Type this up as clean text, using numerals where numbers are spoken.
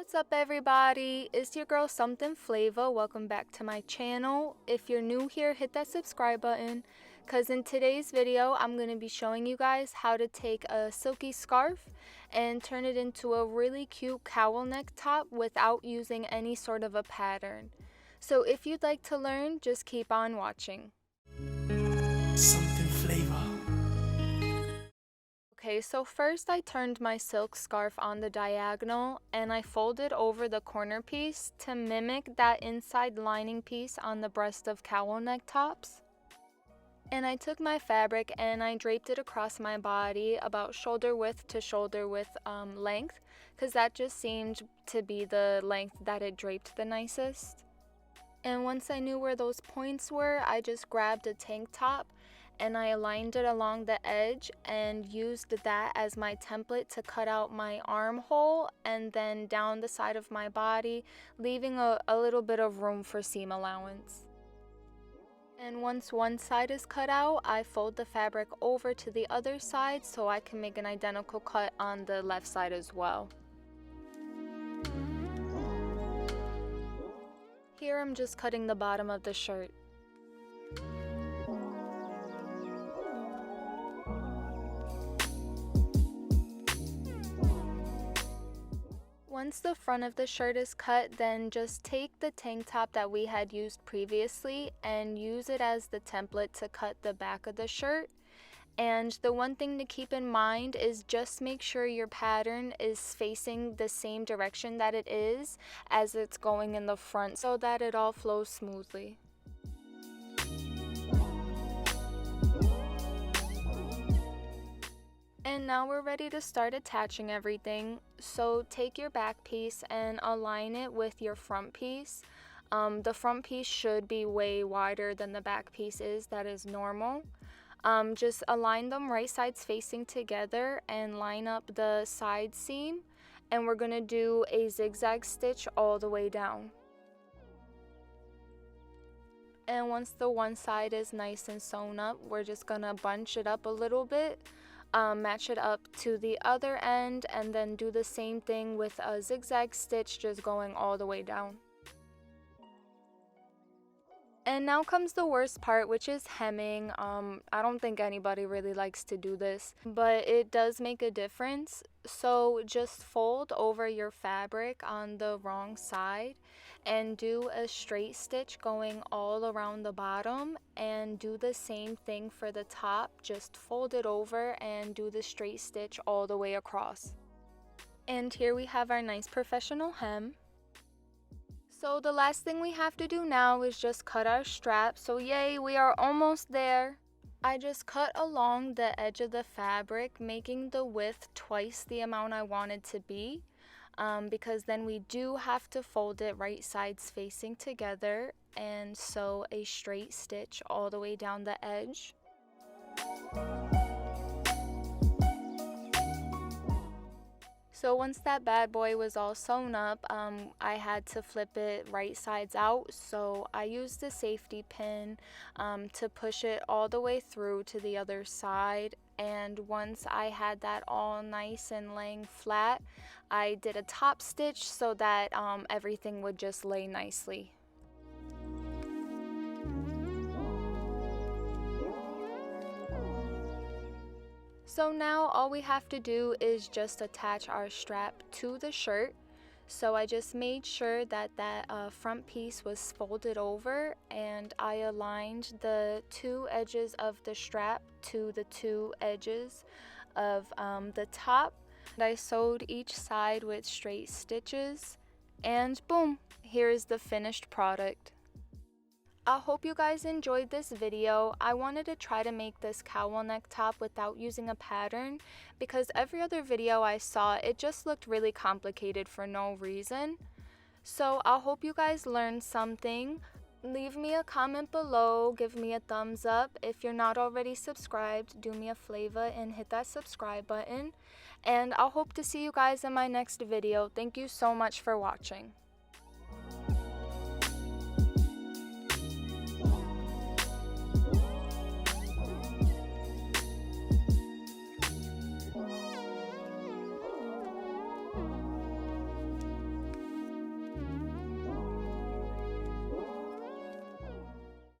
What's up everybody, it's your girl Something Flavor. Welcome back to my channel. If you're new here, hit that subscribe button because in today's video I'm going to be showing you guys how to take a silky scarf and turn it into a really cute cowl neck top without using any sort of a pattern. So if you'd like to learn, just keep on watching. Something Flavor. Okay, so first I turned my silk scarf on the diagonal and I folded over the corner piece to mimic that inside lining piece on the breast of cowl neck tops. And I took my fabric and I draped it across my body about shoulder width to shoulder width length, because that just seemed to be the length that it draped the nicest. And once I knew where those points were, I just grabbed a tank top and I aligned it along the edge and used that as my template to cut out my armhole and then down the side of my body, leaving a little bit of room for seam allowance. And once one side is cut out, I fold the fabric over to the other side so I can make an identical cut on the left side as well. Here I'm just cutting the bottom of the shirt. Once the front of the shirt is cut, then just take the tank top that we had used previously and use it as the template to cut the back of the shirt. And the one thing to keep in mind is just make sure your pattern is facing the same direction that it is as it's going in the front so that it all flows smoothly. And now we're ready to start attaching everything. So take your back piece and align it with your front piece. The front piece should be way wider than the back piece is, that is normal. Just align them right sides facing together and line up the side seam, and we're going to do a zigzag stitch all the way down. And once the one side is nice and sewn up, we're just going to bunch it up a little bit, match it up to the other end, and then do the same thing with a zigzag stitch just going all the way down. And now comes the worst part, which is hemming. I don't think anybody really likes to do this, but it does make a difference. So just fold over your fabric on the wrong side and do a straight stitch going all around the bottom, and do the same thing for the top. Just fold it over and do the straight stitch all the way across. And here we have our nice professional hem. So the last thing we have to do now is just cut our strap. So yay, we are almost there. I just cut along the edge of the fabric, making the width twice the amount I want it to be, because then we do have to fold it right sides facing together and sew a straight stitch all the way down the edge. So once that bad boy was all sewn up, I had to flip it right sides out. So I used a safety pin to push it all the way through to the other side. And once I had that all nice and laying flat, I did a top stitch so that everything would just lay nicely. So now all we have to do is just attach our strap to the shirt. So I just made sure that that front piece was folded over, and I aligned the two edges of the strap to the two edges of the top. And I sewed each side with straight stitches, and boom, here's the finished product. I hope you guys enjoyed this video. I wanted to try to make this cowl neck top without using a pattern, because every other video I saw, it just looked really complicated for no reason. So I hope you guys learned something. Leave me a comment below, give me a thumbs up. If you're not already subscribed, do me a favor and hit that subscribe button. And I'll hope to see you guys in my next video. Thank you so much for watching.